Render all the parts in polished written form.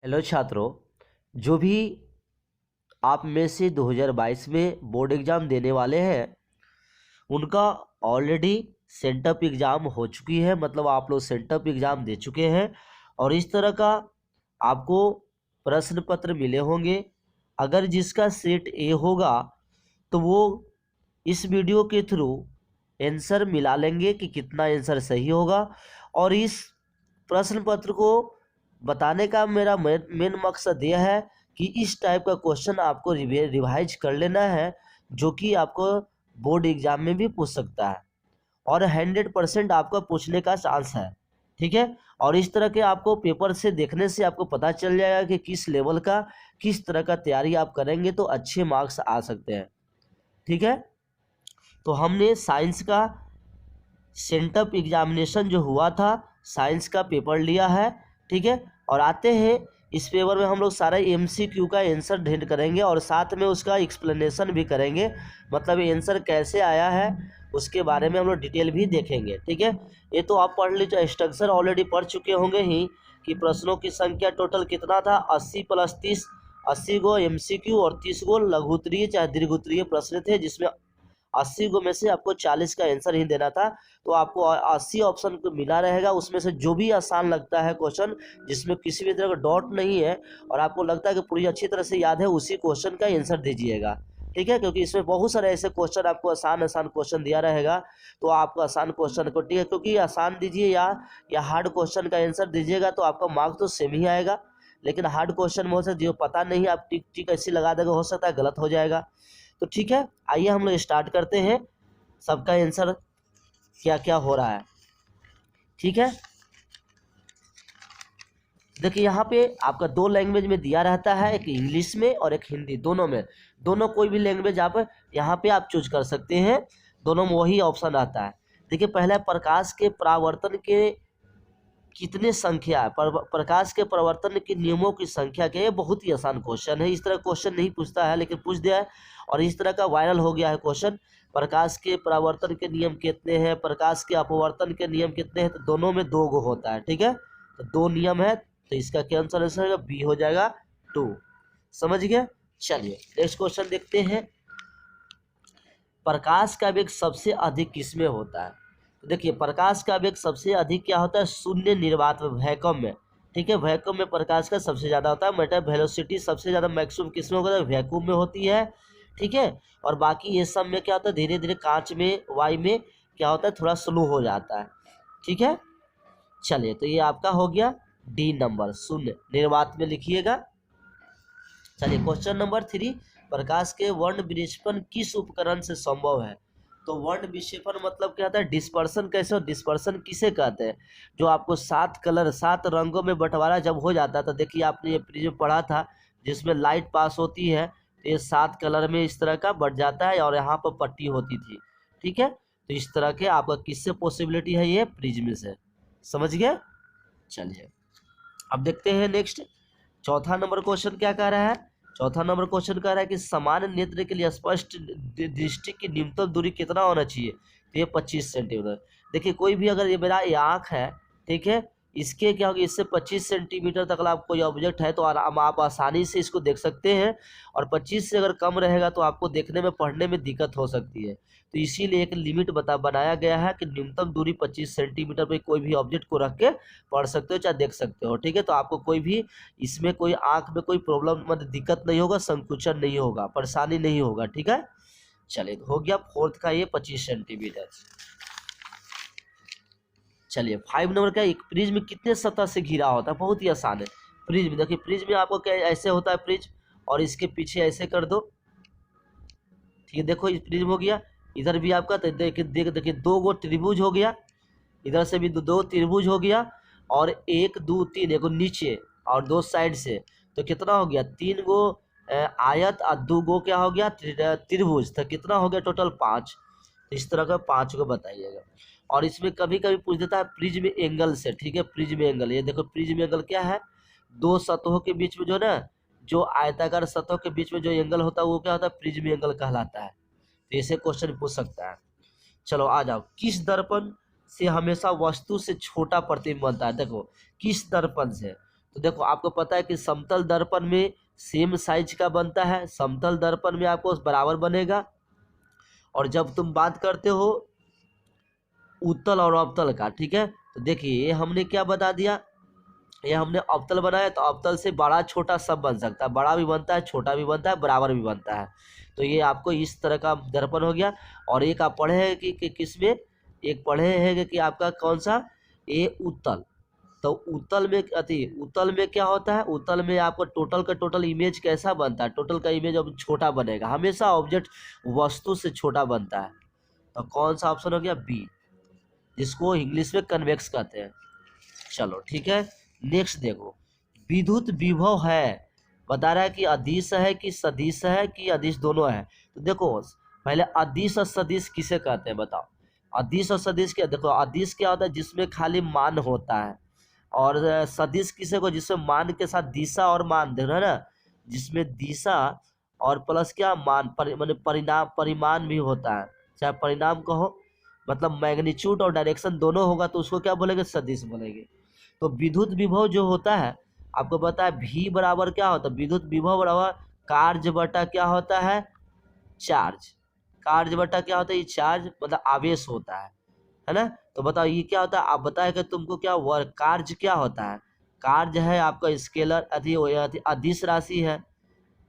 Hello छात्रों, जो भी आप में से 2022 में बोर्ड एग्ज़ाम देने वाले हैं उनका ऑलरेडी सेंटअप एग्ज़ाम हो चुकी है। मतलब आप लोग सेंटअप एग्ज़ाम दे चुके हैं और इस तरह का आपको प्रश्न पत्र मिले होंगे। अगर जिसका सेट ए होगा तो वो इस वीडियो के थ्रू आंसर मिला लेंगे कि कितना आंसर सही होगा। और इस प्रश्न पत्र को बताने का मेरा मेन मकसद यह है कि इस टाइप का क्वेश्चन आपको रिवाइज कर लेना है, जो कि आपको बोर्ड एग्जाम में भी पूछ सकता है और 100% आपका पूछने का चांस है। ठीक है, और इस तरह के आपको पेपर से देखने से आपको पता चल जाएगा कि किस लेवल का किस तरह का तैयारी आप करेंगे तो अच्छे मार्क्स आ सकते हैं। ठीक है, तो हमने साइंस का सेंटअप एग्जामिनेशन जो हुआ था, साइंस का पेपर लिया है। ठीक है, और आते हैं इस पेपर में हम लोग सारा एमसीक्यू का आंसर ढूंढ करेंगे और साथ में उसका एक्सप्लेनेशन भी करेंगे। मतलब आंसर कैसे आया है उसके बारे में हम लोग डिटेल भी देखेंगे। ठीक है, ये तो आप पढ़ लीजिए, स्ट्रक्चर ऑलरेडी पढ़ चुके होंगे ही कि प्रश्नों की संख्या टोटल कितना था, 80 + 30, 80 गो एमसीक्यू और 30 गो लघु उत्तरीय चाहे दीर्घ उत्तरीय प्रश्न थे, जिसमें 80 गो में से आपको 40 का आंसर ही देना था। तो आपको 80 ऑप्शन को मिला रहेगा, उसमें से जो भी आसान लगता है क्वेश्चन, जिसमें किसी भी तरह का डाउट नहीं है और आपको लगता है कि पूरी अच्छी तरह से याद है, उसी क्वेश्चन का आंसर दीजिएगा। ठीक है, क्योंकि इसमें बहुत सारे ऐसे क्वेश्चन आपको आसान क्वेश्चन दिया रहेगा, तो आपको आसान क्वेश्चन को, ठीक है, क्योंकि आसान दीजिए या हार्ड क्वेश्चन का आंसर दीजिएगा तो आपका मार्क्स तो सेम ही आएगा। लेकिन हार्ड क्वेश्चन में हो सकता है जो पता नहीं आप टिक टिक ऐसी लगा देंगे, हो सकता है गलत हो जाएगा। तो ठीक है, आइए हम लोग स्टार्ट करते हैं सबका आंसर क्या क्या हो रहा है। ठीक है, देखिए यहाँ पे आपका 2 लैंग्वेज में दिया रहता है, एक इंग्लिश में और एक हिंदी, दोनों में। दोनों कोई भी लैंग्वेज आप यहाँ पे आप चूज कर सकते हैं, दोनों में वही ऑप्शन रहता है। देखिए पहला, प्रकाश के परावर्तन के कितने संख्या है, प्रकाश के परावर्तन के नियमों की संख्या क्या है। ये बहुत ही आसान क्वेश्चन है, इस तरह क्वेश्चन नहीं पूछता है लेकिन पूछ दिया है और इस तरह का वायरल हो गया है क्वेश्चन। प्रकाश के परावर्तन के नियम कितने हैं, प्रकाश के अपवर्तन के नियम कितने हैं, तो दोनों में 2 गो होता है। ठीक है, तो 2 नियम है, तो इसका क्या आंसर है, बी हो जाएगा 2। समझ गए। चलिए नेक्स्ट क्वेश्चन देखते हैं। प्रकाश का वेग सबसे अधिक किसमें होता है। तो देखिए प्रकाश का वेग सबसे अधिक क्या होता है, शून्य निर्वात में, वैक्यूम में। ठीक है, वैक्यूम में प्रकाश का सबसे ज़्यादा होता है। मतलब वेलोसिटी सबसे ज़्यादा मैक्सिमम किसमें होता है, वैक्यूम में होती है। ठीक है, और बाकी ये सब में क्या होता है, धीरे धीरे कांच में, वाई में क्या होता है, थोड़ा स्लो हो जाता है। ठीक है, चलिए तो ये आपका हो गया डी नंबर, शून्य निर्वात में लिखिएगा। चलिए क्वेश्चन नंबर 3, प्रकाश के वर्ण विक्षेपण किस उपकरण से संभव है। तो वर्ण विक्षेपण मतलब क्या होता है, डिस्पर्सन कैसे हो, डिस्पर्सन किसे कहते हैं, जो आपको 7 कलर 7 रंगों में बंटवारा जब हो जाता है, तो देखिए आपने ये प्रिज्म पढ़ा था जिसमें लाइट पास होती है, तो ये 7 कलर में इस तरह का बट जाता है और यहाँ पर पट्टी होती थी। ठीक है, तो इस तरह के आपका किससे पॉसिबिलिटी है, ये प्रिज्म से। समझ गए। चलिए अब देखते हैं नेक्स्ट, चौथा नंबर क्वेश्चन क्या कह रहा है। चौथा नंबर क्वेश्चन कह रहा है कि सामान्य नेत्र के लिए स्पष्ट दृष्टि की न्यूनतम दूरी कितना होना चाहिए, तो ये 25 सेंटीमीटर। देखिए कोई भी, अगर ये मेरा ये आँख है, ठीक है, इसके क्या होगा, इससे 25 सेंटीमीटर तक आप कोई ऑब्जेक्ट है तो आप आसानी से इसको देख सकते हैं, और 25 से अगर कम रहेगा तो आपको देखने में पढ़ने में दिक्कत हो सकती है। तो इसीलिए एक लिमिट बनाया गया है कि न्यूनतम दूरी 25 सेंटीमीटर पे कोई भी ऑब्जेक्ट को रख के पढ़ सकते हो चाहे देख सकते हो। ठीक है, तो आपको कोई भी इसमें कोई आंख में कोई प्रॉब्लम, मतलब दिक्कत नहीं होगा, संकुचन नहीं होगा, परेशानी नहीं होगा। ठीक है, चलिए हो गया फोर्थ का ये 25 सेंटीमीटर। चलिए 5 नंबर का, एक प्रिज्म कितने सतह से घिरा होता है, बहुत ही आसान है। प्रिज्म देखिए, प्रिज्म में आपको क्या ऐसे होता है प्रिज्म, और इसके पीछे ऐसे कर दो। ठीक है, देखो इस प्रिज्म हो गया, इधर भी आपका, तो देखिए 2 गो त्रिभुज हो गया, इधर से भी 2 त्रिभुज हो गया, और 1 2 3 एक नीचे और 2 साइड से, तो कितना हो गया, 3 गो आयत और 2 गो क्या हो गया, त्रिभुज, तो कितना हो गया टोटल 5। तो इस तरह का 5 को बताइएगा। और इसमें कभी कभी पूछ देता है प्रिज्म एंगल से। ठीक है, प्रिज्म एंगल, ये देखो प्रिज्म एंगल क्या है, 2 सतहों के बीच में जो ना, जो आयताकार सतहों के बीच में जो एंगल होता है वो क्या होता है, प्रिज्म एंगल कहलाता है। तो ऐसे क्वेश्चन पूछ सकता है। चलो आ जाओ, किस दर्पण से हमेशा वस्तु से छोटा प्रतिबिंब बनता है। देखो किस दर्पण से, तो देखो आपको पता है कि समतल दर्पण में सेम साइज का बनता है, समतल दर्पण में आपको बराबर बनेगा। और जब तुम बात करते हो उत्तल और अवतल का, ठीक है, तो देखिए ये हमने क्या बता दिया, ये हमने अवतल बनाया, तो अवतल से बड़ा छोटा सब बन सकता है, बड़ा भी बनता है, छोटा भी बनता है, बराबर भी बनता है। तो ये आपको इस तरह का दर्पण हो गया। और एक आप पढ़े हैं कि किसमें, एक पढ़े हैं कि आपका कौन सा, ये उत्तल। तो उत्तल में उत्तल में क्या होता है, उत्तल में आपको टोटल का टोटल इमेज कैसा बनता है, टोटल का इमेज अब छोटा बनेगा, हमेशा ऑब्जेक्ट वस्तु से छोटा बनता है। तो कौन सा ऑप्शन हो गया, बी, जिसको इंग्लिश में कन्वेक्स कहते हैं। चलो ठीक है, नेक्स्ट देखो, विद्युत विभव है, बता रहा है कि अदिश है कि सदिश है कि अदिश दोनों है। तो देखो पहले अदिश और सदिश किसे कहते हैं बताओ। अदिश और सदिश क्या, देखो अदिश क्या होता है, जिसमें खाली मान होता है, और सदिश किसे को, जिसमें मान के साथ दिशा और मान, देख रहे हैं ना, जिसमें दिशा और प्लस क्या मान, माने परिणाम, परिमाण भी होता है, चाहे परिणाम कहो, मतलब मैग्नीट्यूड और डायरेक्शन दोनों होगा, तो उसको क्या बोलेंगे, सदिश बोलेंगे। तो विद्युत विभव जो होता है, आपको पता है भी बराबर क्या होता है, विद्युत विभव बराबर कार्य बटा क्या होता है, चार्ज। कार्य बटा क्या होता है, ये चार्ज मतलब आवेश होता है ना। तो बताओ ये क्या होता है, आप बताए कि तुमको क्या वर्क, कार्य क्या होता है, कार्य है आपका स्केलर अदिश राशि है,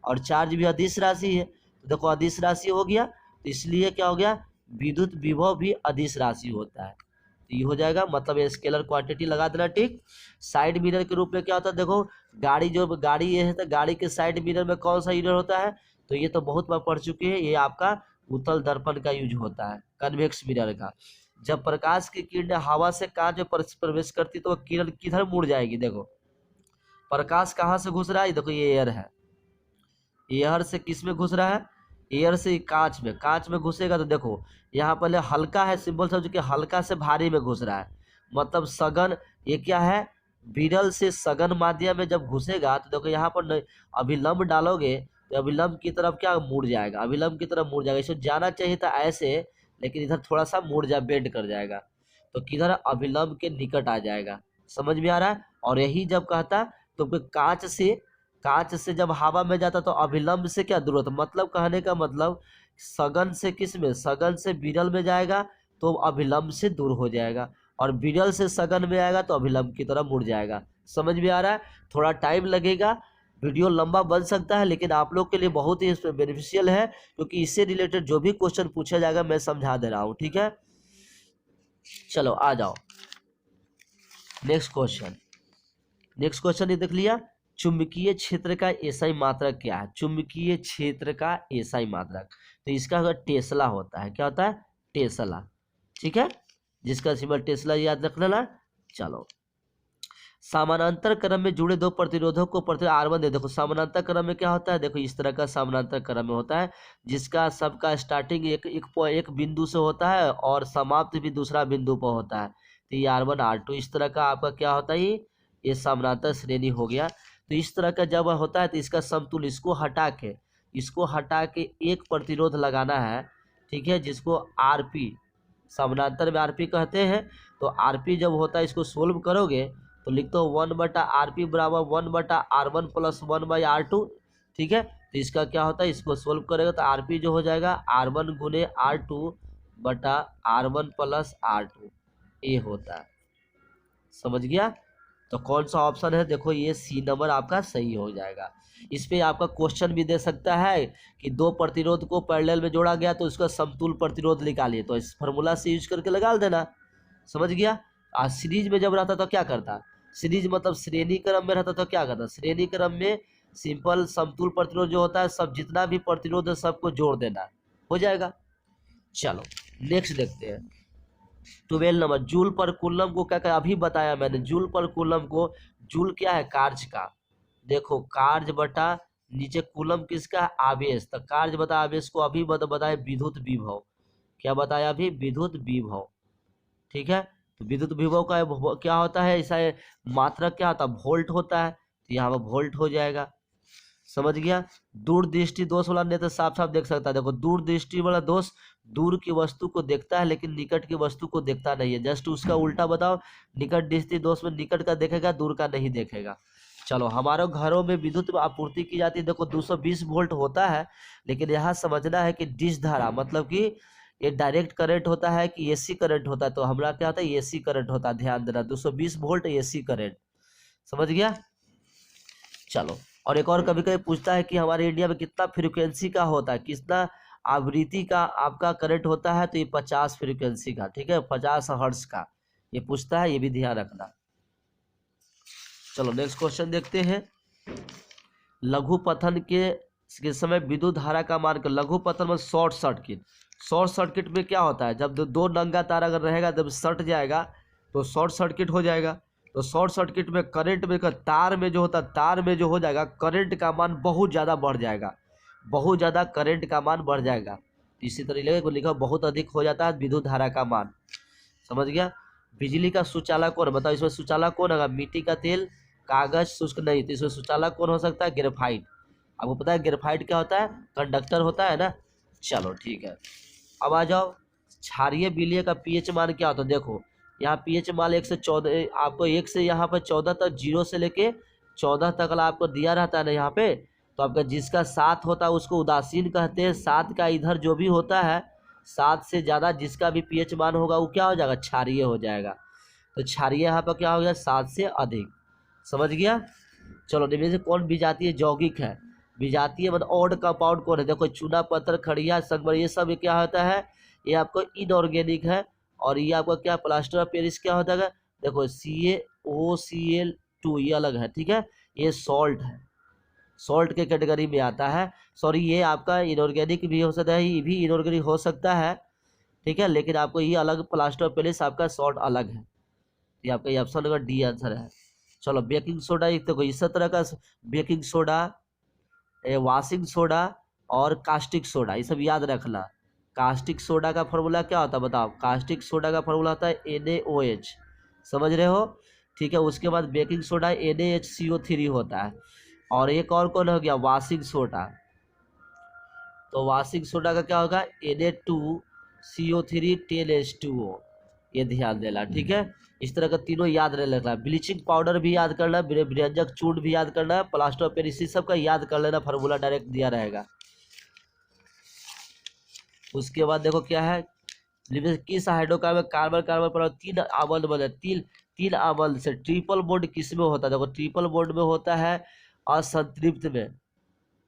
और चार्ज भी अदिश राशि है। तो देखो अदिश राशि हो गया, तो इसलिए क्या हो गया, विद्युत विभव भी अदिश राशि होता है। तो ये हो जाएगा, मतलब ये स्केलर क्वांटिटी लगा देना, ठीक। साइड मिरर के रूप में क्या होता है, देखो गाड़ी, जो गाड़ी ये है, तो गाड़ी के साइड मिरर में कौन सा मिरर होता है, तो ये तो बहुत बार पढ़ चुके हैं, ये आपका उत्तल दर्पण का यूज होता है, कन्वेक्स मिरर का। जब प्रकाश की किरण हवा से कांच में प्रवेश करती तो वो किरण किधर मुड़ जाएगी, देखो प्रकाश कहाँ से घुस रहा है, देखो ये एयर है, एयर से किस में घुस रहा है, एयर से कांच में, कांच में घुसेगा तो देखो यहाँ पहले हल्का है, सिंबल समझो कि हल्का से भारी में घुस रहा है, मतलब सघन, ये क्या है, विरल से सघन माध्यम में जब घुसेगा तो देखो यहाँ पर अभिलंब डालोगे तो अभिलंब की तरफ क्या मुड़ जाएगा, अभिलंब की तरफ मुड़ जाएगा, इसको जाना चाहिए था ऐसे, लेकिन इधर थोड़ा सा मुड़ जा, बेंड कर जाएगा, तो किधर अभिलंब के निकट आ जाएगा, समझ में आ रहा है। और यही जब कहता तो कांच से जब हवा में जाता तो अभिलंब से क्या दूर होता, मतलब कहने का मतलब सघन से किस में, सघन से विरल में जाएगा तो अभिलंब से दूर हो जाएगा, और विरल से सघन में आएगा तो अभिलंब की तरफ मुड़ जाएगा। समझ में आ रहा है, थोड़ा टाइम लगेगा, वीडियो लंबा बन सकता है, लेकिन आप लोग के लिए बहुत ही बेनिफिशियल है, क्योंकि इससे रिलेटेड जो भी क्वेश्चन पूछा जाएगा मैं समझा दे रहा हूँ, ठीक है। चलो आ जाओ नेक्स्ट क्वेश्चन, नेक्स्ट क्वेश्चन ये देख लिया, चुंबकीय क्षेत्र का एसआई मात्रक क्या है, चुंबकीय क्षेत्र का एसआई मात्रक, तो इसका अगर टेस्ला होता है, क्या होता है, टेस्ला, ठीक है, जिसका सिंबल टेस्ला याद रख लेना। चलो समानांतर क्रम में जुड़े दो प्रतिरोधों को प्रतिरोध R1 दे, देखो समानांतर क्रम में क्या होता है, देखो इस तरह का समानांतर क्रम में होता है, जिसका सबका स्टार्टिंग एक बिंदु से होता है और समाप्त भी दूसरा बिंदु पर होता है, तो ये R1 R2 इस तरह का आपका क्या होता है, ये समानांतर श्रेणी हो गया। तो इस तरह का जब होता है तो इसका समतुल्य, इसको हटा के एक प्रतिरोध लगाना है, ठीक है, जिसको आरपी, समानांतर में आरपी कहते हैं। तो आरपी जब होता है इसको सोल्व करोगे तो लिखते हो 1/RP बराबर 1/R1 प्लस 1/R2, ठीक है। तो इसका क्या होता है, इसको सोल्व करेगा तो आरपी जो हो जाएगा R1 गुने R2 बटा R1 प्लस R2, ये होता है, समझ गया। तो कौन सा ऑप्शन है, देखो ये सी नंबर आपका सही हो जाएगा। इस पे आपका क्वेश्चन भी दे सकता है कि दो प्रतिरोध को पैरेलल में जोड़ा गया तो उसका समतुल्य प्रतिरोध निकालिए, तो इस फार्मूला से यूज करके लगा देना, समझ गया। आज सीरीज में जब रहता तो क्या करता, सीरीज मतलब श्रेणी क्रम में रहता तो क्या करता, श्रेणी क्रम में सिंपल समतुल्य प्रतिरोध जो होता है सब जितना भी प्रतिरोध है सबको जोड़ देना, हो जाएगा। चलो नेक्स्ट देखते हैं 12 नंबर, जूल पर कूलम को क्या, अभी बताया मैंने, जूल पर कूलम को, जूल क्या है, कार्य का, देखो कार्य बटा नीचे कूलम किसका है, आवेश, तो कार्य बता आवेश को अभी बताया विद्युत विभव, क्या बताया अभी, विद्युत विभव, ठीक है। तो विद्युत विभव का क्या होता है, ऐसा मात्रक क्या होता है, वोल्ट होता है, तो यहाँ पर वोल्ट हो जाएगा, समझ गया। दूरदृष्टि दोष वाला नहीं तो साफ साफ देख सकता है, देखो दूरदृष्टि वाला दोष दूर की वस्तु को देखता है लेकिन निकट की वस्तु को देखता नहीं है, जस्ट उसका उल्टा बताओ, निकट दृष्टि दोष में निकट का देखेगा दूर का नहीं देखेगा। चलो हमारे घरों में विद्युत आपूर्ति की जाती है, देखो 220 वोल्ट होता है, लेकिन यहाँ समझना है कि डिश धारा मतलब कि ये डायरेक्ट करंट होता है कि एसी करंट होता है। तो हमारा क्या होता है, एसी करंट होता है, ध्यान देना 220 वोल्ट एसी करंट, समझ गया। चलो और एक और कभी कभी पूछता है कि हमारे इंडिया में कितना फ्रीक्वेंसी का होता है, कितना आवृत्ति का आपका करंट होता है, तो ये 50 फ्रीक्वेंसी का, ठीक है, 50 हर्ट्ज का ये पूछता है, ये भी ध्यान रखना। चलो नेक्स्ट क्वेश्चन देखते हैं। लघु पतन के समय विद्युत धारा का मान कर, लघु पतन में शॉर्ट सर्किट, शॉर्ट सर्किट में क्या होता है, जब दो नंगा तार अगर रहेगा जब सट जाएगा तो शॉर्ट सर्किट हो जाएगा। तो शॉर्ट सर्किट में करंट में तार में जो होता है, तार में जो हो जाएगा करंट का मान बहुत ज़्यादा बढ़ जाएगा, बहुत ज़्यादा करंट का मान बढ़ जाएगा। इसी तरीके को लिखा बहुत अधिक हो जाता है विद्युत धारा का मान, समझ गया। बिजली का सुचालक कौन, बताओ इसमें सुचालक कौन होगा, मिट्टी का तेल, कागज, शुष्क नहीं, तो इसमें सुचालक कौन हो सकता है, ग्रेफाइट। आपको पता है ग्रेफाइट क्या होता है, कंडक्टर होता है ना। चलो ठीक है, अब आ जाओ क्षारीय विलय का पीएच मान क्या होता है। देखो यहाँ पीएच मान 1 से 14, आपको 1 से यहाँ पर 14 तक, 0 से लेके 14 तक आपको दिया रहता है ना यहाँ पे। तो आपका जिसका 7 होता है उसको उदासीन कहते हैं, 7 का इधर जो भी होता है 7 से ज़्यादा जिसका भी पीएच मान होगा वो क्या हो जाएगा, क्षारीय हो जाएगा। तो क्षारीय यहाँ पर क्या हो गया, 7 से अधिक, समझ गया। चलो निम्न से कौन विजातीय यौगिक है, विजातीय मतलब ऑड कंपाउंड कौन है। देखो चूना पत्थर, खड़िया, संगमर, ये सब क्या होता है, ये आपको इनऑर्गेनिक है। और ये आपका क्या प्लास्टर ऑफ पेरिस क्या होता है, देखो CaOCl2 ये अलग है, ठीक है, ये सॉल्ट है, सॉल्ट के कैटेगरी में आता है। सॉरी ये आपका इनऑर्गेनिक भी हो सकता है, ये भी इनऑर्गेनिक हो सकता है, ठीक है, लेकिन आपको ये अलग प्लास्टर ऑफ पेरिस आपका सॉल्ट अलग है। ये आपका ये ऑप्शन नंबर डी आंसर है। चलो बेकिंग सोडा, एक देखो इस तरह का बेकिंग सोडा, वाशिंग सोडा और कास्टिक सोडा, ये सब याद रखना। कास्टिक सोडा का फॉर्मूला क्या होता है बताओ, कास्टिक सोडा का फॉर्मूला होता है NaOH, समझ रहे हो, ठीक है। उसके बाद बेकिंग सोडा NaHCO3 होता है। और एक और कौन हो गया, वाशिंग सोडा, तो वाशिंग सोडा का क्या होगा, Na2CO3 10H2O, ये ध्यान देना, ठीक है। इस तरह का तीनों याद रह लेना। ब्लीचिंग पाउडर भी याद करना, व्यंजक चूर्ण भी याद करना, प्लास्टर ऑफ पेरिस सब का याद कर लेना, फार्मूला डायरेक्ट दिया रहेगा। उसके बाद देखो क्या है, किस हाइड्रोकार्बन में कार्बन कार्बन पर 3 अम्ल बने, तीन अम्ल से ट्रिपल बॉन्ड किस में होता है, देखो ट्रिपल बॉन्ड में होता है असंतृप्त में,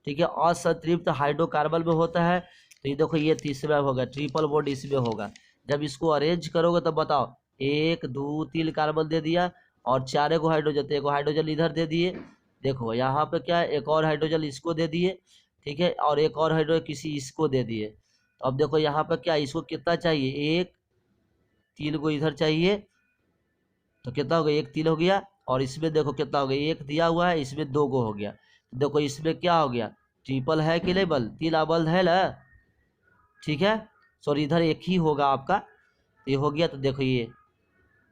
ठीक है, असंतृप्त हाइड्रोकार्बन में होता है। तो ये देखो ये तीसरा होगा, ट्रिपल बॉन्ड इसमें होगा। जब इसको अरेंज करोगे तो बताओ 1 2 3 कार्बन दे दिया और 4 को हाइड्रोजन, तो एक हाइड्रोजन इधर दे दिए, देखो यहाँ पे क्या है, एक और हाइड्रोजन इसको दे दिए, ठीक है, और एक और हाइड्रोजन किसी इसको दे दिए। तो अब देखो यहाँ पे क्या, इसको कितना चाहिए, 1 3 को इधर चाहिए, तो कितना हो गया, 1 3 हो गया। और इसमें देखो कितना हो गया, 1 दिया हुआ है, इसमें 2 को हो गया। तो देखो इसमें क्या हो गया, ट्रिपल है कि नहीं बल, 3 अम्ल है ना, ठीक है। सॉरी इधर 1 ही होगा आपका, ये हो गया। तो देखो ये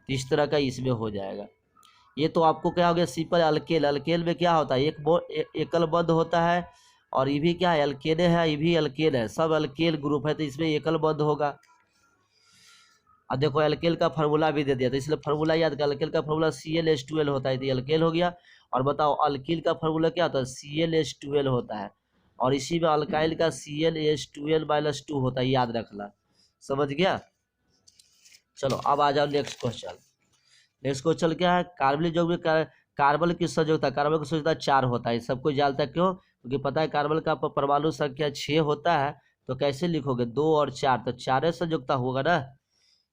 इस तरह का इसमें हो जाएगा। ये तो आपको क्या हो गया, सिंपल अल्केल, अल्केल में क्या होता है, एकल बंध होता है, और ये भी क्या है, अल्केन है, ये भी अल्केन है, सब अल्केल ग्रुप है, तो इसमें एकल बंध होगा। अब देखो अल्केल का फार्मूला भी दे दिया, तो इसलिए फार्मूला याद कर, अल्केल का फार्मूला ClH2l होता है, तो अल्केल हो गया। और बताओ अल्कील का फार्मूला क्या होता है, ClH2l होता है, और इसी में अल्काइल का ClH2l-2 होता है, याद रखना, समझ गया। चलो अब आ जाओ नेक्स्ट क्वेश्चन। नेक्स्ट क्वेश्चन क्या है, कार्बनिक यौगिक में कार्बन की संयोजकता, कार्बन की संयोजकता 4 होता है, सबको जानता है, क्यों, क्योंकि पता है कार्बन का परमाणु संख्या 6 होता है। तो कैसे लिखोगे, 2 और 4, तो 4 संयोजकता होगा ना।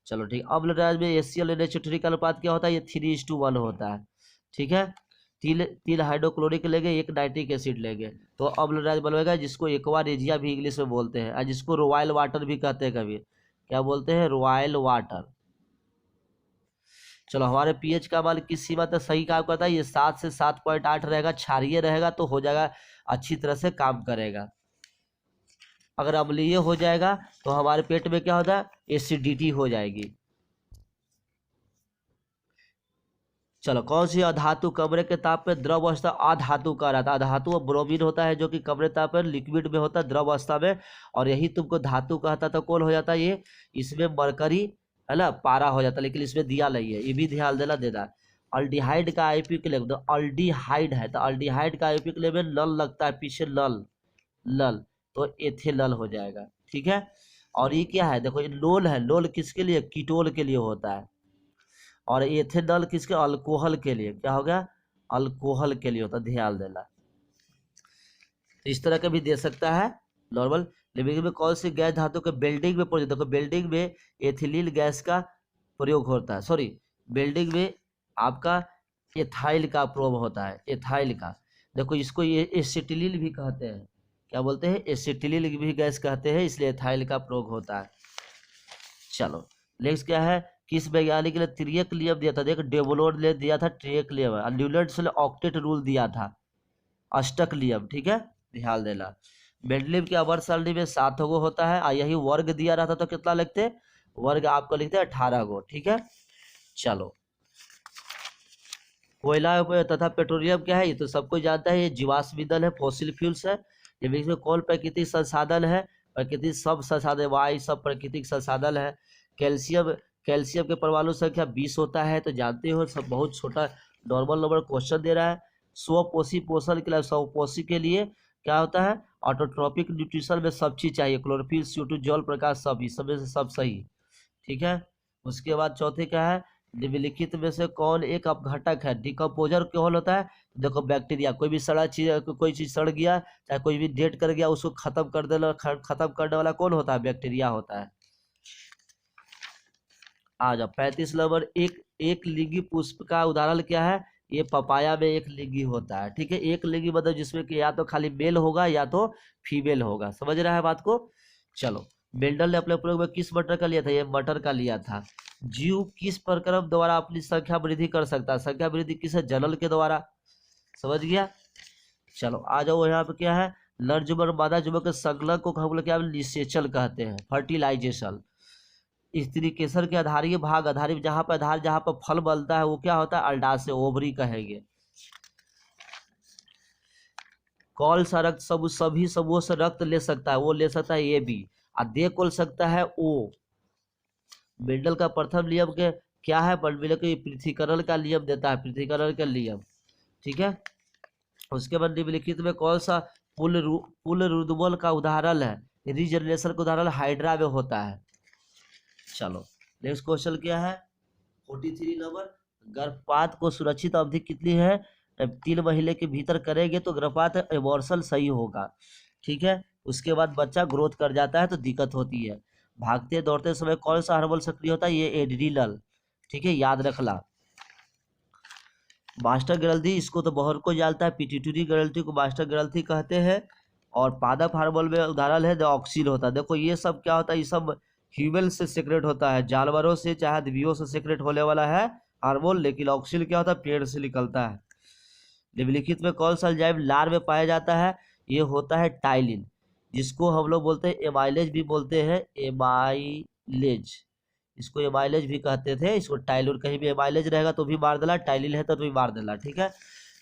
चलो ठीक, अम्ल राज्य में HCl-NH3 का अनुपात क्या होता है, ये 3:1 होता है, ठीक है। 3 हाइड्रोक्लोरिक लेंगे, 1 नाइट्रिक एसिड लेंगे, तो अम्ल राज्य बनेगा, जिसको एक्वारेजिया भी इंग्लिश में बोलते हैं, और जिसको रॉयल वाटर भी कहते हैं, कभी क्या बोलते हैं, रॉयल वाटर। चलो हमारे पीएच का मान किस सीमा तक सही काम करता है, ये 7 से 7.8 रहेगा, क्षारीय रहेगा तो हो जाएगा, अच्छी तरह से काम करेगा। अगर अम्लीय हो जाएगा तो हमारे पेट में क्या होता है, एसिडिटी हो जाएगी। चलो कौन सी अधातु कमरे के ताप पे द्रव अवस्था, अधातु का रहता है, अधातु ब्रोमीन होता है, जो कि कमरे ताप पर लिक्विड में होता है, द्रव अवस्था में। और यही तुमको धातु कहता तो कौन हो जाता है, ये इसमें मरकरी है ना, पारा हो जाता, लेकिन इसमें दिया नहीं है, ये भी ध्यान देना। अल्डिहाइड का आईयूपीएक लेवल, तो अल्डिहाइड है तो अल्डिहाइड का आईयूपीएक लेवल नल लगता है पीछे, नल लल, तो एथेनल हो जाएगा। ठीक है, और ये क्या है, देखो ये लोल है, लोल किसके लिए, कीटोल के लिए होता है, और एथेनल किसके, अल्कोहल के लिए, क्या हो गया, अल्कोहल के लिए होता है, ध्यान देना। इस तरह का भी दे सकता है नॉर्मल। लिविंग में कौन सी गैस धातु के बिल्डिंग में प्रयोग, देखो बिल्डिंग में एथिलीन गैस का प्रयोग होता है, सॉरी बिल्डिंग में आपका एथाइल का प्रयोग होता है, एथाइल का। देखो इसको ये एसिटिलीन भी कहते हैं, क्या बोलते हैं, एसिटिलीन भी गैस कहते हैं, इसलिए एथाइल का प्रयोग होता है। चलो नेक्स्ट क्या है, किस वैज्ञानिक ने त्रियक नियम दिया था, देख डेवोलोड ने दिया था त्रियक नियम, न्यूलैंड्स ने ऑक्टेट रूल दिया था, अष्टक नियम। ठीक है, ध्यान देना। मेंडलीव की आवर्त सारणी में 7 गो होता है, यही वर्ग दिया रहता तो कितना लिखते, वर्ग आपको लिखते हैं 18 गो। ठीक है, चलो कोयला तथा पेट्रोलियम क्या है, ये तो सबको जानता है, ये जीवाश्म ईंधन है, फॉसिल फ्यूल्स है। ये इसमें कौन प्राकृतिक संसाधन है, प्राकृतिक सब संसाधन, वायु सब प्राकृतिक संसाधन है। कैल्शियम, कैल्शियम के परमाणु संख्या 20 होता है, तो जानते हो सब, बहुत छोटा नॉर्मल नंबर क्वेश्चन दे रहा है। स्वपोषी पोषण के लिए, स्वपोषी के लिए क्या होता है, ऑटोट्रॉपिक न्यूट्रिशन में सब चीज चाहिए, क्लोरोफिल, CO2, जल प्रकाश, सब इस समय से सब सही। ठीक है, उसके बाद चौथे क्या है, निम्नलिखित में से कौन एक अपघटक है, डिकम्पोजर कौन होता है, देखो बैक्टीरिया, कोई भी सड़ा चीज, कोई चीज सड़ गया चाहे कोई भी डेट कर गया, उसको खत्म कर देना, खत्म करने वाला कौन होता है, बैक्टीरिया होता है। आ जाओ 35 नंबर, एक लिंगी पुष्प का उदाहरण क्या है, ये पपाया में एक लिंगी होता है। ठीक है, एक लिंगी मतलब जिसमें कि या तो खाली मेल होगा या तो फीमेल होगा, समझ रहा है बात को। चलो मेंडल ने अपने प्रयोग में किस मटर का लिया था, ये मटर का लिया था। जीव किस प्रक्रम द्वारा अपनी संख्या वृद्धि कर सकता है, संख्या वृद्धि किस है, जनन के द्वारा, समझ गया। चलो आ जाओ, यहाँ पे क्या है, नर जुमर मादा जुमर के संकलन को हम लोग क्या निषेचन कहते हैं, फर्टिलाइजेशन। स्त्री केसर के आधारीय भाग, आधारी जहां पर आधार, जहां पर फल बनता है वो क्या होता है, अल्डाशय, ओवरी कहेंगे। कौन सा रक्त सब सभी समूह से रक्त ले सकता है, वो ले सकता है ए बी, और दे कौन सकता है ओ। मेंडल का प्रथम नियम के क्या है, मेंडल के पृथ्वीकरण का नियम देता है, पृथ्वीकरण का नियम। ठीक है, उसके बाद निम्नलिखित में कौन सा पुनरुद्गमन का उदाहरण है, रीजनरेशन का उदाहरण हाइड्रा में होता है। चलो नेक्स्ट क्वेश्चन क्या है, 43 नंबर, गर्भपात को सुरक्षित अवधि कितनी है, 3 महीने के भीतर करेंगे तो गर्भपात एबॉर्शन सही होगा। ठीक है, उसके बाद बच्चा ग्रोथ कर जाता है तो दिक्कत होती है। भागते दौड़ते समय कौन सा हार्मोन सक्रिय होता है, ये एड्रिनल। ठीक है, याद रखना। मास्टर ग्रंथि, इसको तो बहुत कोई जानता है, पिट्यूटरी ग्रंथि को मास्टर ग्रंथि कहते हैं। और पादप हार्मोन में उदाहरण है ऑक्सीन होता है। देखो ये सब क्या होता है, ये सब ह्यूमन से सीक्रेट होता है, जानवरों से चाहे द्वियों से सीक्रेट होने वाला है हार्मोन, लेकिन ऑक्सीन क्या होता है, पेड़ से निकलता है। निम्नलिखित में कौन सा एंजाइम लार में पाया जाता है, ये होता है टाइलिन, जिसको हम लोग बोलते हैं एमाइलेज भी बोलते हैं, एमाइलेज, इसको एमाइलेज भी कहते थे, इसको टाइलिन, कहीं भी एमाइलेज रहेगा तो भी मार देना, टाइलिन है तो भी मार देना। ठीक है,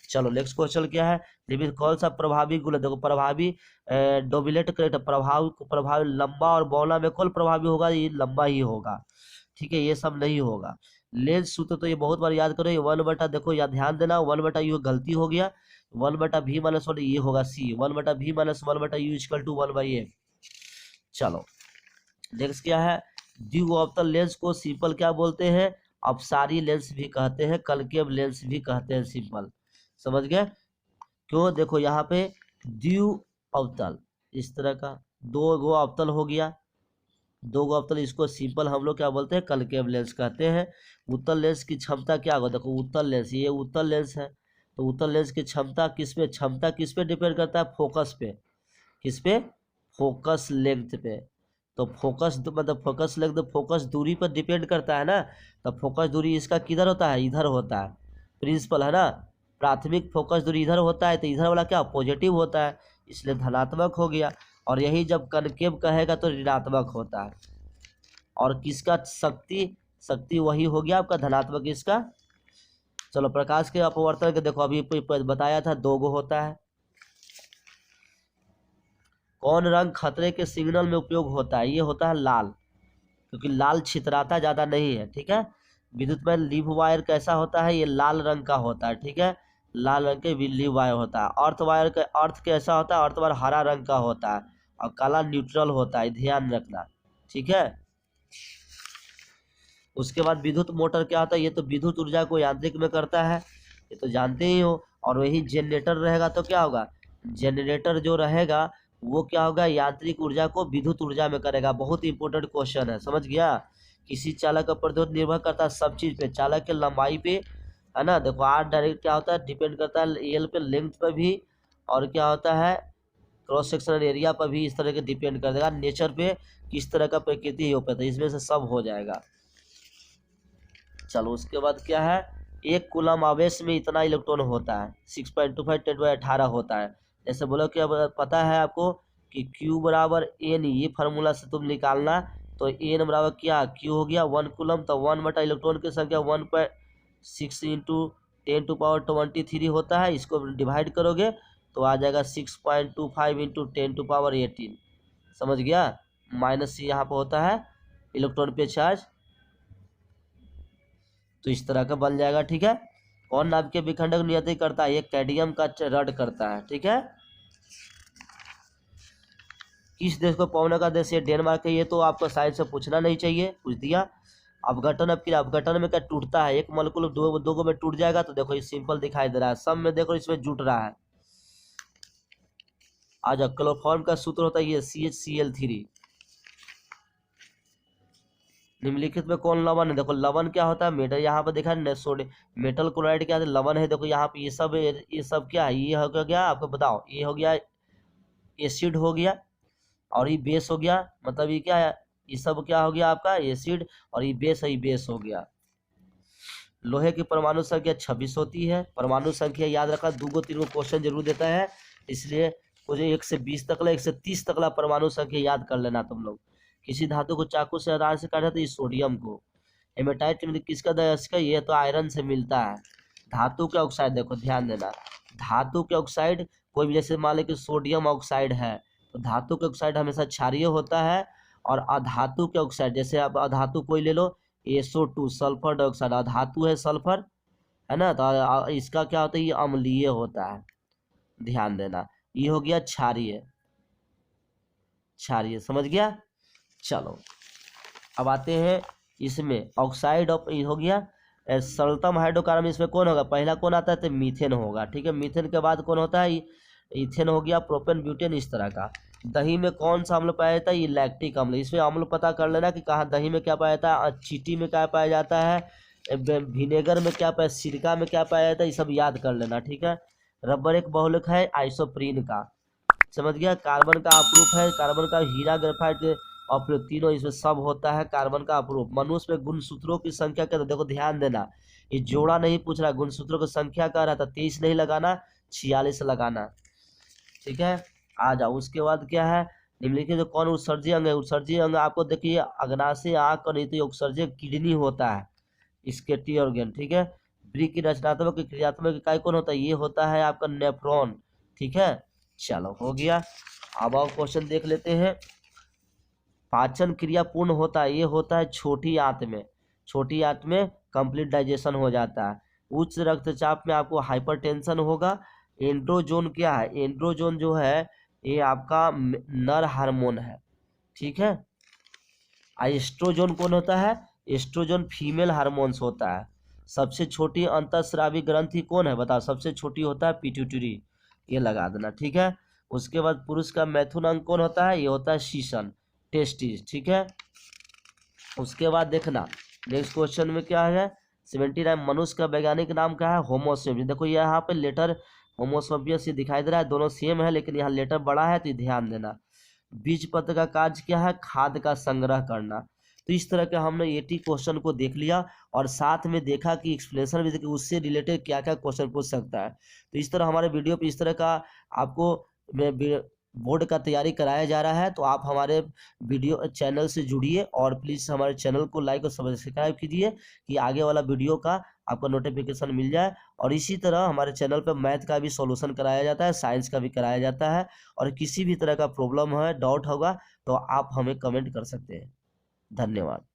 चलो नेक्स्ट क्वेश्चन क्या है, निम्न कौन सा प्रभावी गुण, देखो प्रभावी डोमिनेट करेक्ट, प्रभावी लंबा और बौना में कौन प्रभावी होगा, ये लंबा ही होगा। ठीक है, ये सब नहीं होगा। लेंस सूत्र तो ये बहुत बार याद करो, ये 1/, देखो या ध्यान देना 1/, ये गलती हो गया, 1/v माइनस 1, ये होगा सी, 1/v minus 1/u equal to 1/a। चलो नेक्स्ट क्या है, द्विगोप्तल लेंस को सिंपल क्या बोलते हैं, अपसारी लेंस भी कहते हैं, कनकेव लेंस भी कहते हैं, सिंपल, समझ गए। क्यों, देखो यहाँ पे द्विअवतल, इस तरह का 2 गो अवतल हो गया, 2 गो अवतल, इसको सिंपल हम लोग क्या बोलते हैं, कनकेव लेंस कहते हैं। उत्तल लेंस की क्षमता क्या होगा, देखो उत्तल लेंस, ये उत्तल लेंस है, तो उत्तल लेंस की क्षमता किस पे डिपेंड करता है, फोकस पे, किस पे, फोकस लेंथ पे। तो फोकस मतलब फोकस लेंथ, फोकस दूरी पर डिपेंड करता है ना, तो फोकस दूरी इसका किधर होता है, इधर होता है, प्रिंसिपल है ना, प्राथमिक फोकस दूरी इधर होता है, तो इधर वाला क्या पॉजिटिव होता है, इसलिए धनात्मक हो गया। और यही जब कनकेव कहेगा तो ऋणात्मक होता है। और किसका शक्ति वही हो गया आपका धनात्मक इसका। चलो प्रकाश के अपवर्तन के देखो, अभी बताया था 2 गो होता है। कौन रंग खतरे के सिग्नल में उपयोग होता है, ये होता है लाल, क्योंकि लाल छितराता ज्यादा नहीं है। ठीक है, विद्युत में लीव वायर कैसा होता है, ये लाल रंग का होता है, ठीक है, लाल रंग के लीव वायर होता है। अर्थ वायर का अर्थ कैसा होता है, अर्थ वायर हरा रंग का होता है और काला न्यूट्रल होता है, ध्यान रखना, ठीक है। उसके बाद विद्युत मोटर क्या होता है, ये तो विद्युत ऊर्जा को यांत्रिक में करता है, ये तो जानते ही हो। और वही जनरेटर रहेगा तो क्या होगा, जनरेटर जो रहेगा वो क्या होगा, यांत्रिक ऊर्जा को विद्युत ऊर्जा में करेगा। बहुत इंपॉर्टेंट क्वेश्चन है, समझ गया। किसी चालक का प्रतिरोध निर्भर करता है सब चीज पे, चालक के लंबाई पे, है ना। देखो आर डायरेक्ट क्या होता है, डिपेंड करता है एल पे, लेंथ पे भी, और क्या होता है क्रॉस सेक्शनल एरिया पर भी इस तरह के डिपेंड कर देगा, नेचर पे किस तरह का प्रकृति हो पाता है, इसमें से सब हो जाएगा। चलो उसके बाद क्या है, एक कूलम आवेश में इतना इलेक्ट्रॉन होता है, 6.25 10⁸ होता है। जैसे बोलो कि अब पता है आपको कि Q बराबर N, ये फार्मूला से तुम निकालना, तो N बराबर क्या, Q हो गया 1 कूलम, तो 1 बटा इलेक्ट्रॉन की संख्या 1.6 इंटू 10⁻23 होता है। इसको डिवाइड करोगे तो आ जाएगा 6.25 इंटू 10⁻18, समझ गया। माइनस यहाँ पर होता है इलेक्ट्रॉन पे चार्ज, तो इस तरह का बन जाएगा, ठीक है। कौन नाभिक के विखंडन को नियंत्रित करता है, ये कैडमियम का रड करता है, ठीक है। किस देश को पौने का देश, ये डेनमार्क है, ये तो आपको साइंस से पूछना नहीं चाहिए, पूछ दिया। अपघटन, अब क्या अपघटन में क्या टूटता है, एक मॉलिक्यूल दो में टूट जाएगा, तो देखो ये सिंपल दिखाई दे रहा है, सब में देखो इसमें जुट रहा है। आज क्लोरोफॉर्म का सूत्र होता है ये CHCl3। निम्नलिखित में कौन लवण है, देखो लवण क्या होता है, मेटल, यहाँ पर देखा है सोडियम मेटल क्लोराइड क्या है, लवण है। देखो यहाँ पे ये सब क्या है, ये हो गया आपको बताओ, ये हो गया एसिड हो गया, और ये बेस हो गया, मतलब ये क्या है, ये सब क्या हो गया आपका एसिड, और ये बेस है, ये बेस हो गया। लोहे की परमाणु संख्या 26 होती है। परमाणु संख्या याद रखा, 2-3 क्वेश्चन जरूर देता है, इसलिए मुझे 1 से 20 तकला 1 से 30 तकला परमाणु संख्या याद कर लेना तुम लोग। किसी धातु को चाकू से आधार से काटा तो ये सोडियम को। हेमेटाइट किसका दयस्क है, ये तो आयरन से मिलता है। धातु के ऑक्साइड, देखो ध्यान देना, धातु के ऑक्साइड कोई भी, जैसे मान लें कि सोडियम ऑक्साइड है, तो धातु के ऑक्साइड हमेशा क्षारीय होता है। और अधातु के ऑक्साइड, जैसे आप अधातु कोई ले लो, SO2 सल्फर डाइऑक्साइड, अधातु है सल्फर, है ना, तो इसका क्या होता है, ये अम्लीय होता है, ध्यान देना। ये हो गया क्षारीय, क्षारीय, समझ गया। चलो अब आते हैं इसमें ऑक्साइड ऑफ, हो गया सरलतम हाइड्रोकार्बन, इसमें कौन होगा, पहला कौन आता है, तो मीथेन होगा, ठीक है। मीथेन के बाद कौन होता है, इथेन हो गया, प्रोपेन, ब्यूटेन, इस तरह का। दही में कौन सा अम्ल पाया जाता है, ये लैक्टिक अम्ल। इसमें अम्ल पता कर लेना कि कहाँ दही में क्या पाया जाता है, चींटी में क्या पाया जाता है, विनेगर में क्या पाया, सिरका में क्या पाया जाता है, ये सब याद कर लेना, ठीक है। रबर एक बहुलक है आइसोप्रीन का, समझ गया। कार्बन का अपरूप है, कार्बन का हीरा, ग्रेफाइट, अपरूप, तीनों इसमें सब होता है कार्बन का अपरूप। मनुष्य में गुणसूत्रों की संख्या क्या, देखो ध्यान देना, ये जोड़ा नहीं पूछ रहा, गुणसूत्रों की संख्या क्या रहा था, 23 नहीं लगाना, 46 लगाना, ठीक है। आ जाओ उसके बाद क्या है, निम्नलिखित जो कौन उत्सर्जी अंग है, उत्सर्जी अंग आपको देखिए अग्नाशय, आंख, और नहीं तो उत्सर्जक किडनी होता है, स्केटी ऑर्गन, ठीक है। ब्री की रचनात्मक क्रियात्मक इकाई कौन होता है, ये होता है आपका नेफ्रॉन, ठीक है। चलो हो गया। अब आप क्वेश्चन देख लेते हैं। पाचन क्रिया पूर्ण होता है, ये होता है छोटी आंत में, छोटी आंत में कंप्लीट डाइजेशन हो जाता है। उच्च रक्तचाप में आपको हाइपरटेंशन होगा। एंड्रोजोन क्या है, एंड्रोजोन जो है ये आपका नर हार्मोन है, ठीक है। एस्ट्रोजोन कौन होता है, एस्ट्रोजोन फीमेल हार्मोन्स होता है। सबसे छोटी अंतःस्रावी ग्रंथि कौन है, बताओ, सबसे छोटी होता है पिट्यूटरी, ये लगा देना, ठीक है। उसके बाद पुरुष का मैथुन अंग कौन होता है, ये होता है शीशन, टेस्टिस, ठीक है। उसके बाद देखना नेक्स्ट क्वेश्चन में क्या है, 79 मनुष्य का वैज्ञानिक नाम क्या है, होमोसेपियंस। देखो यहाँ पे लेटर होमोसेपियंस ये दिखाई दे रहा है, दोनों सेम है लेकिन यहाँ लेटर बड़ा है, तो ध्यान देना। बीज पत्र का कार्य क्या है, खाद का संग्रह करना। तो इस तरह के हमने 80 क्वेश्चन को देख लिया, और साथ में देखा कि एक्सप्लेनेशन भी देखिए उससे रिलेटेड क्या क्या क्वेश्चन पूछ सकता है। तो इस तरह हमारे वीडियो पे इस तरह का आपको बोर्ड का तैयारी कराया जा रहा है। तो आप हमारे वीडियो चैनल से जुड़िए, और प्लीज़ हमारे चैनल को लाइक और सब्सक्राइब कीजिए कि आगे वाला वीडियो का आपको नोटिफिकेशन मिल जाए। और इसी तरह हमारे चैनल पर मैथ का भी सॉल्यूशन कराया जाता है, साइंस का भी कराया जाता है। और किसी भी तरह का प्रॉब्लम है, डाउट होगा, तो आप हमें कमेंट कर सकते हैं। धन्यवाद।